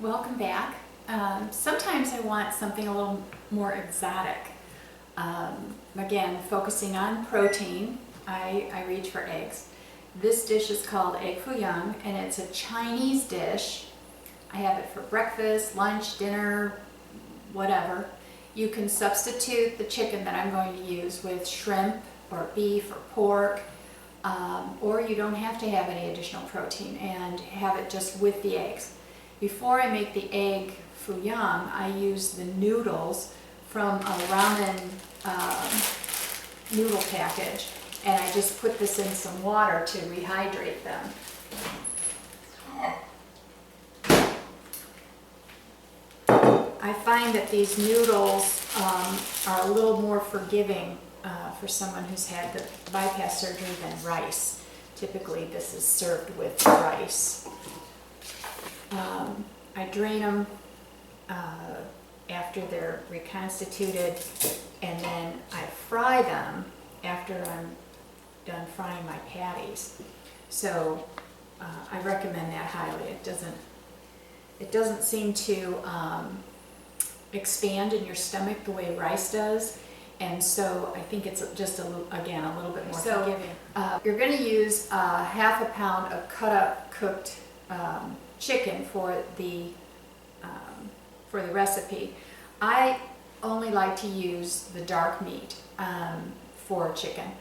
welcome back. Sometimes I want something a little more exotic. Again, focusing on protein, I reach for eggs. This dish is called egg Foo Yung, and it's a Chinese dish. I have it for breakfast, lunch, dinner, whatever. You can substitute the chicken that I'm going to use with shrimp or beef or pork, or you don't have to have any additional protein and have it just with the eggs. Before I make the egg Foo Yung, I use the noodles from a ramen noodle package, and I just put this in some water to rehydrate them. I find that these noodles are a little more forgiving for someone who's had the bypass surgery than rice. Typically this is served with rice. I drain them after they're reconstituted, and then I fry them after I'm done frying my patties. So I recommend that highly. It doesn't seem to expand in your stomach the way rice does, and so I think it's just a little bit more forgiving. You're going to use half a pound of cut up cooked chicken for the recipe. I only like to use the dark meat for chicken.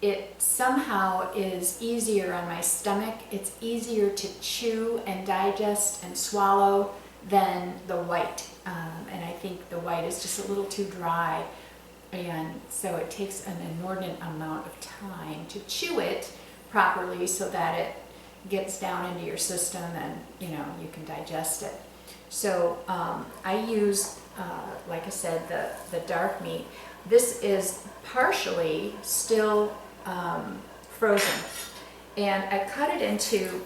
It somehow is easier on my stomach. It's easier to chew and digest and swallow than the white. And I think the white is just a little too dry, and so it takes an inordinate amount of time to chew it properly so that it gets down into your system and you can digest it. So I use, like I said, the dark meat. This is partially still frozen, and I cut it into,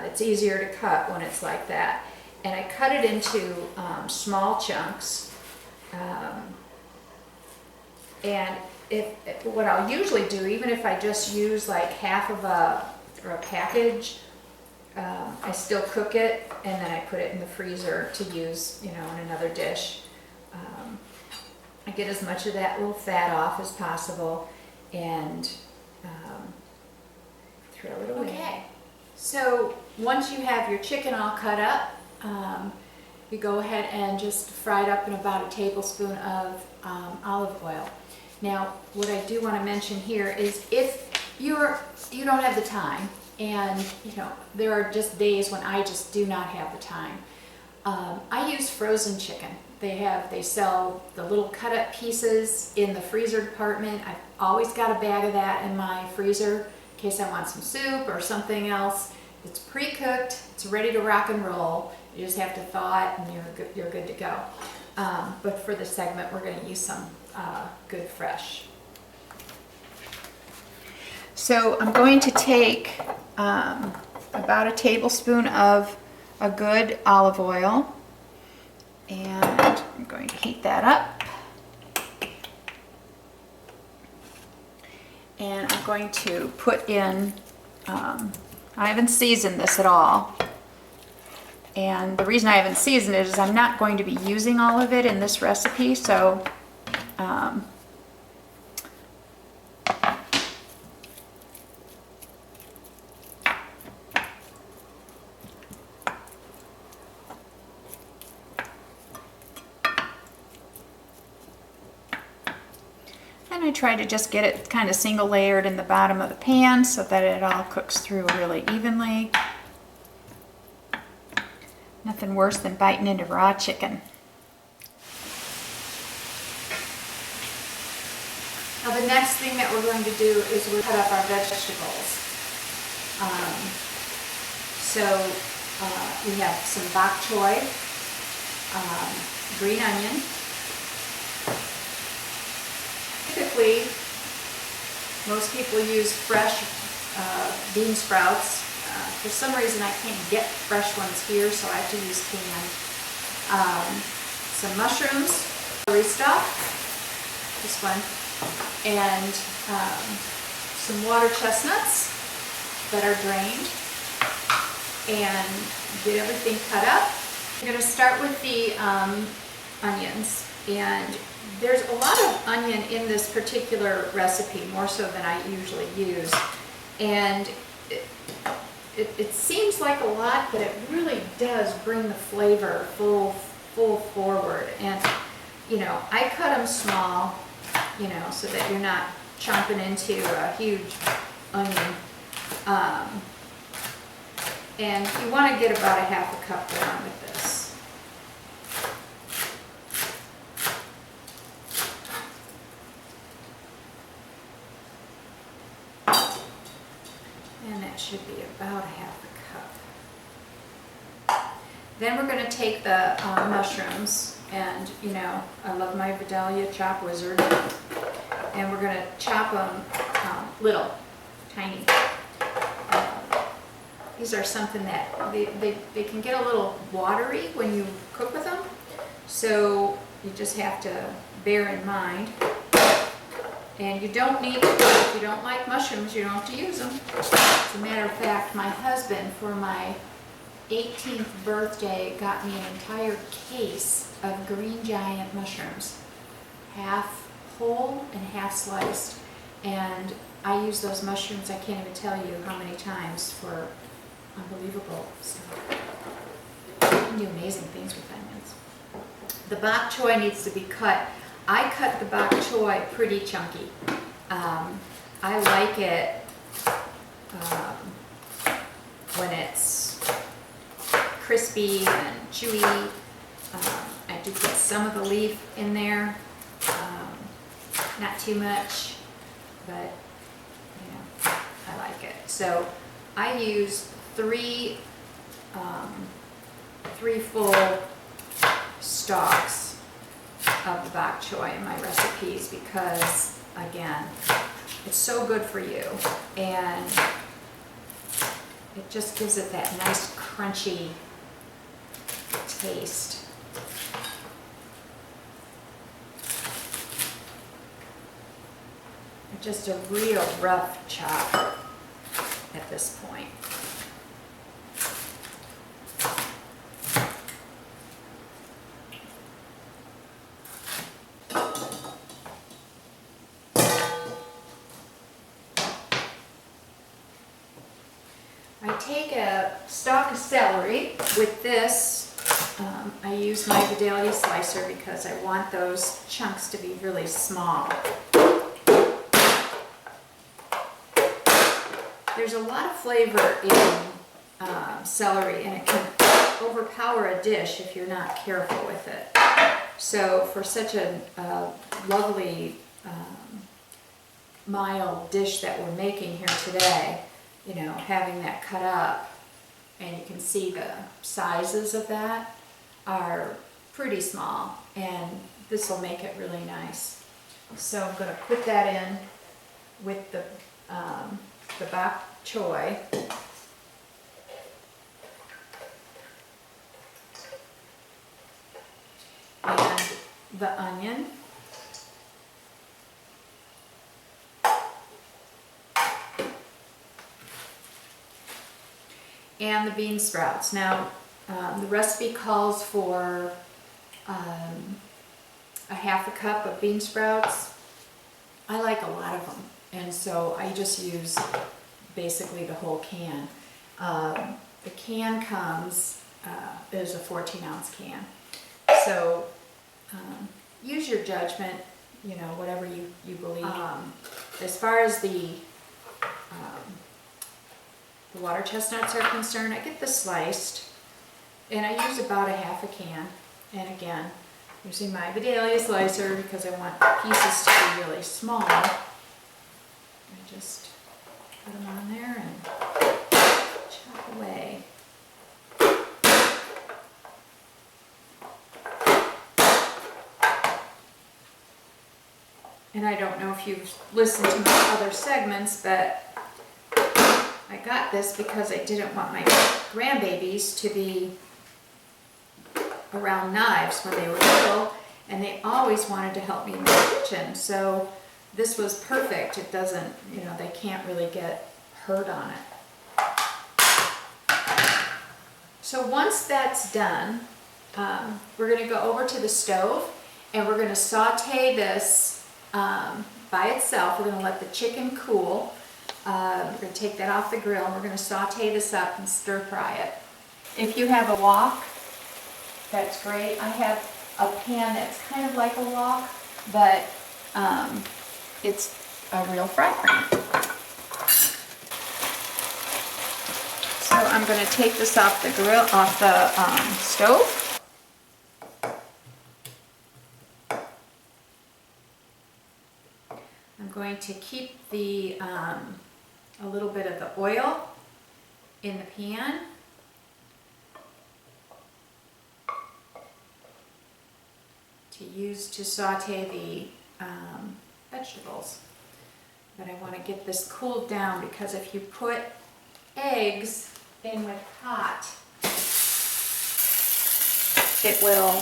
it's easier to cut when it's like that, and I cut it into small chunks. And what I'll usually do, even if I just use like half of a package, I still cook it and then I put it in the freezer to use, in another dish. I get as much of that little fat off as possible and throw it away. Okay, so once you have your chicken all cut up, you go ahead and just fry it up in about a tablespoon of olive oil. Now, what I do want to mention here is if you don't have the time, and there are just days when I just do not have the time, I use frozen chicken. They sell the little cut up pieces in the freezer department. I've always got a bag of that in my freezer in case I want some soup or something else. It's pre-cooked, it's ready to rock and roll. You just have to thaw it and you're good to go. But for this segment, we're going to use some good fresh. So I'm going to take about a tablespoon of a good olive oil, and I'm going to heat that up. And I'm going to put in, I haven't seasoned this at all. And the reason I haven't seasoned it is I'm not going to be using all of it in this recipe, so and I try to just get it kind of single layered in the bottom of the pan so that it all cooks through really evenly. Nothing worse than biting into raw chicken. Now the next thing that we're going to do is we'll cut up our vegetables. We have some bok choy, green onion. Typically, most people use fresh bean sprouts. For some reason I can't get fresh ones here, so I have to use canned. Some mushrooms, celery stalk, this one, and some water chestnuts that are drained, and get everything cut up I'm going to start with the onions, and there's a lot of onion in this particular recipe, more so than I usually use, and it seems like a lot, but it really does bring the flavor full forward. And you know, I cut them small, you know, so that you're not chomping into a huge onion. And you want to get about a half a cup down with this. And that should be about a half a cup. Then we're going to take the mushrooms, and you know, I love my Vidalia Chop Wizard, and we're going to chop them little, tiny. These are something that they can get a little watery when you cook with them, so you just have to bear in mind. And you don't need to, if you don't like mushrooms, you don't have to use them. As a matter of fact, my husband, for my 18th birthday, got me an entire case of green giant mushrooms, half whole and half sliced. And I use those mushrooms, I can't even tell you how many times, for unbelievable stuff. You can do amazing things with onions. The bok choy needs to be cut. I cut the bok choy pretty chunky. I like it when it's crispy and chewy. I do put some of the leaf in there, not too much, but you know, I like it. So I use three full stalks of the bok choy in my recipes, because again, it's so good for you, and it just gives it that nice crunchy taste. Just a real rough chop at this point. I take a stalk of celery. With this, I use my Vidalia slicer because I want those chunks to be really small. There's a lot of flavor in celery, and it can overpower a dish if you're not careful with it. So for such a lovely mild dish that we're making here today, you know, having that cut up, and you can see the sizes of that are pretty small, and this will make it really nice. So I'm going to put that in with the bok choy. And the onion. And the bean sprouts. Now, the recipe calls for a half a cup of bean sprouts. I like a lot of them, and so I just use basically the whole can. The can comes, there's a 14-ounce can. So use your judgment, you know, whatever you believe. As far as the water chestnuts are concerned, I get this sliced, and I use about a half a can. And again, using my Vidalia slicer because I want pieces to be really small. I just put them on there and chop away. And I don't know if you've listened to my other segments, but I got this because I didn't want my grandbabies to be around knives when they were little, and they always wanted to help me in the kitchen. So this was perfect. It doesn't, you know, they can't really get hurt on it. So once that's done, we're going to go over to the stove and we're going to saute this by itself. We're going to let the chicken cool. We're going to take that off the grill and we're going to saute this up and stir fry it. If you have a wok, that's great. I have a pan that's kind of like a wok, but it's a real fry pan. So I'm going to take this off the grill, off the stove. I'm going to keep the a little bit of the oil in the pan. To use to saute the vegetables. But I want to get this cooled down because if you put eggs in with hot, it will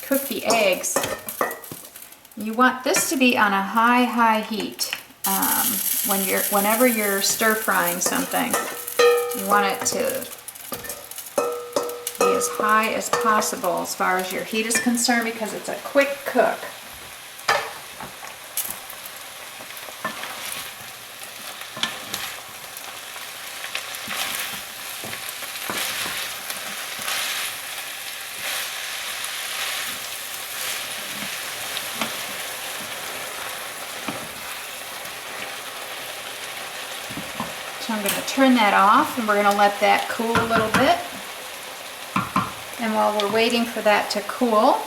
cook the eggs. You want this to be on a high heat whenever you're stir frying something. You want it to be as high as possible as far as your heat is concerned because it's a quick cook. So I'm going to turn that off and we're going to let that cool a little bit. And while we're waiting for that to cool,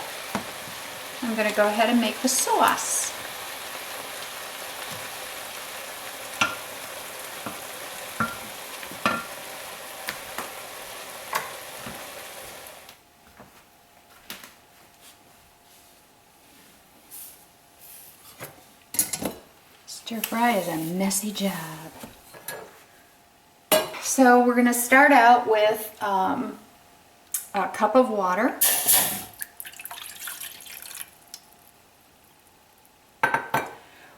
I'm going to go ahead and make the sauce. Stir fry is a messy job. So we're going to start out with a cup of water.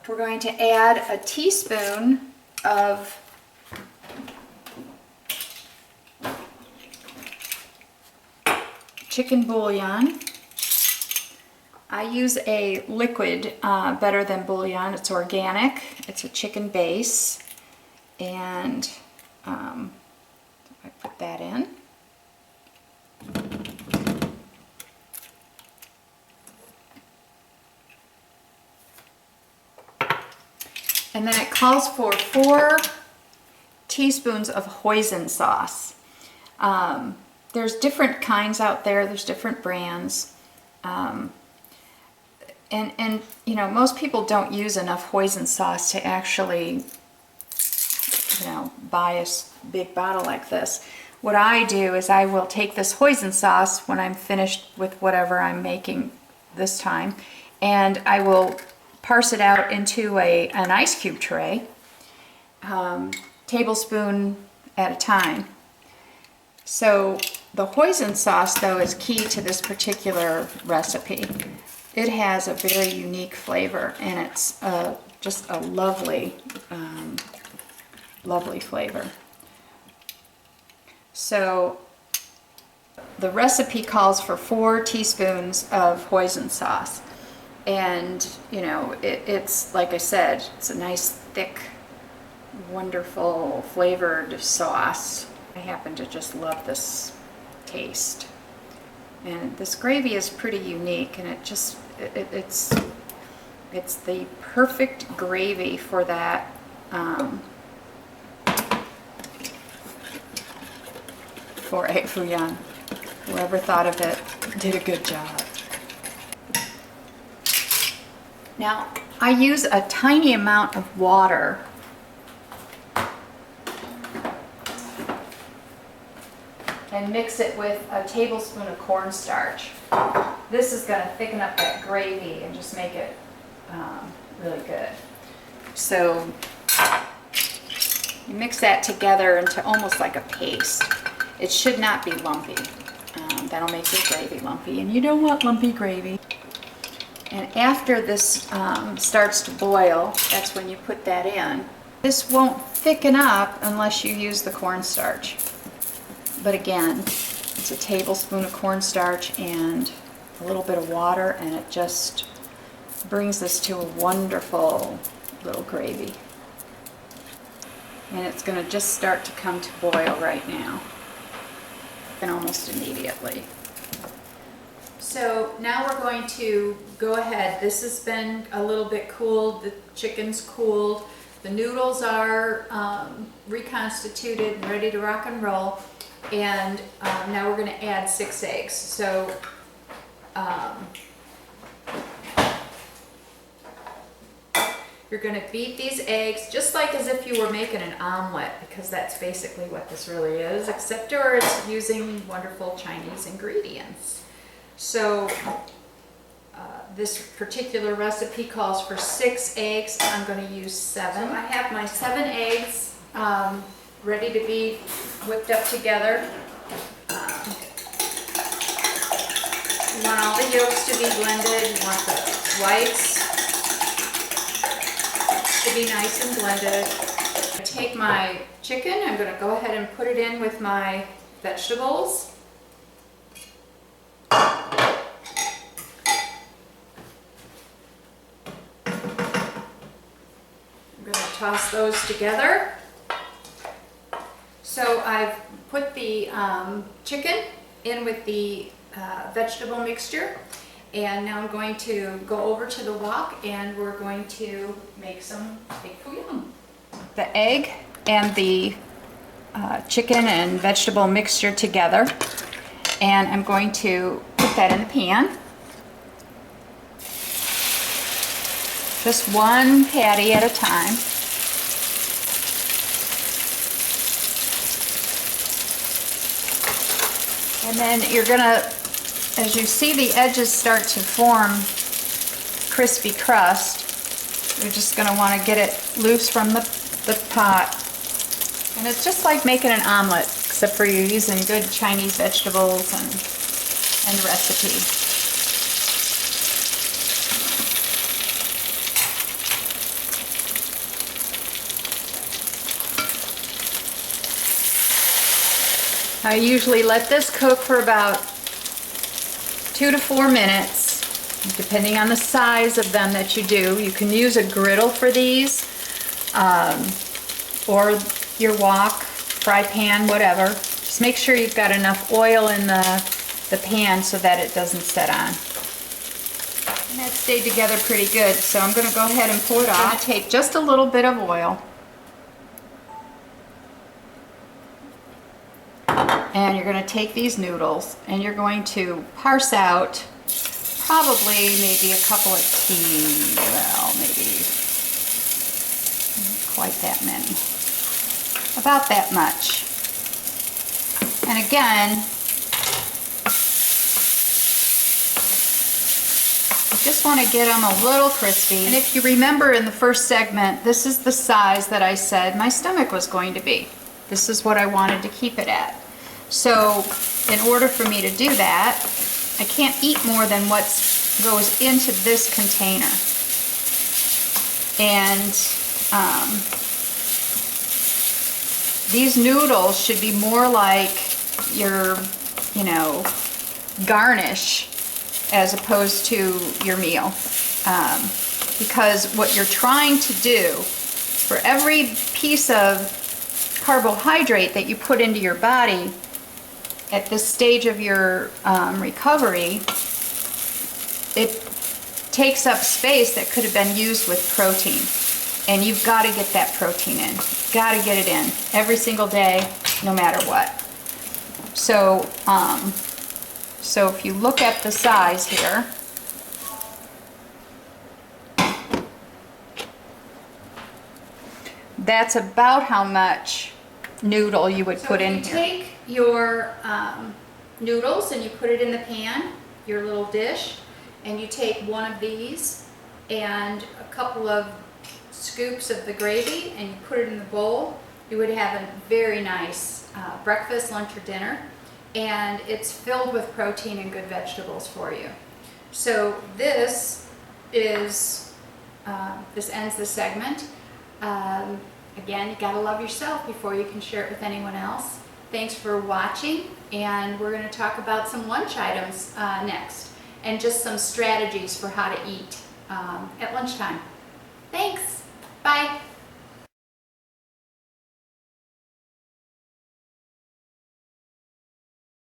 We're going to add a teaspoon of chicken bouillon. I use a liquid better than bouillon. It's organic. It's a chicken base. And I put that in. And then it calls for 4 teaspoons of hoisin sauce. There's different kinds out there. There's different brands. And you know, most people don't use enough hoisin sauce to actually, you know, buy a big bottle like this. What I do is I will take this hoisin sauce when I'm finished with whatever I'm making this time, and I will parse it out into an ice cube tray, tablespoon at a time. So the hoisin sauce, though, is key to this particular recipe. It has a very unique flavor, and it's just a lovely, lovely flavor. So the recipe calls for 4 teaspoons of hoisin sauce. And, you know, it's, like I said, it's a nice, thick, wonderful flavored sauce. I happen to just love this taste. And this gravy is pretty unique, and it's the perfect gravy for that for a Foo Yung. Whoever thought of it did a good job. Now, I use a tiny amount of water and mix it with a tablespoon of cornstarch. This is going to thicken up that gravy and just make it really good. So you mix that together into almost like a paste. It should not be lumpy. That'll make your gravy lumpy, and you don't want lumpy gravy. And after this starts to boil, that's when you put that in. This won't thicken up unless you use the cornstarch. But again, it's a tablespoon of cornstarch and a little bit of water, and it just brings this to a wonderful little gravy. And it's going to just start to come to boil right now, and almost immediately. So now we're going to go ahead. This has been a little bit cooled. The chicken's cooled. The noodles are reconstituted and ready to rock and roll. And now we're going to add 6 eggs. So you're going to beat these eggs just like as if you were making an omelet, because that's basically what this really is, except or it's using wonderful Chinese ingredients. So this particular recipe calls for 6 eggs. I'm going to use 7. So I have my 7 eggs ready to be whipped up together. You want all the yolks to be blended. You want the whites to be nice and blended. I take my chicken. I'm going to go ahead and put it in with my vegetables. Toss those together. So I've put the chicken in with the vegetable mixture, and now I'm going to go over to the wok and we're going to make some big Foo Yung. The egg and the chicken and vegetable mixture together, and I'm going to put that in the pan. Just one patty at a time. And then you're gonna, as you see the edges start to form crispy crust, you're just gonna wanna get it loose from the pot. And it's just like making an omelet, except for you're using good Chinese vegetables and recipe. I usually let this cook for about 2 to 4 minutes, depending on the size of them that you do. You can use a griddle for these, or your wok, fry pan, whatever. Just make sure you've got enough oil in the pan so that it doesn't set on. And that stayed together pretty good, so I'm going to go ahead and pull it off. I'm going to take just a little bit of oil. And you're going to take these noodles and you're going to parse out probably maybe a couple of well, maybe not quite that many. About that much. And again, you just want to get them a little crispy. And if you remember in the first segment, this is the size that I said my stomach was going to be. This is what I wanted to keep it at. So in order for me to do that, I can't eat more than what goes into this container. And these noodles should be more like your, garnish as opposed to your meal. Because what you're trying to do, for every piece of carbohydrate that you put into your body, at this stage of your recovery, it takes up space that could have been used with protein. And you've got to get that protein in. You've got to get it in every single day, no matter what. So, so if you look at the size here, that's about how much noodle you would put in here. Take your noodles and you put it in the pan, your little dish, and you take one of these and a couple of scoops of the gravy and you put it in the bowl. You would have a very nice breakfast, lunch, or dinner, and it's filled with protein and good vegetables for you. So this is this ends the segment. Again, you gotta love yourself before you can share it with anyone else. Thanks for watching, and we're going to talk about some lunch items next, and just some strategies for how to eat at lunchtime. Thanks!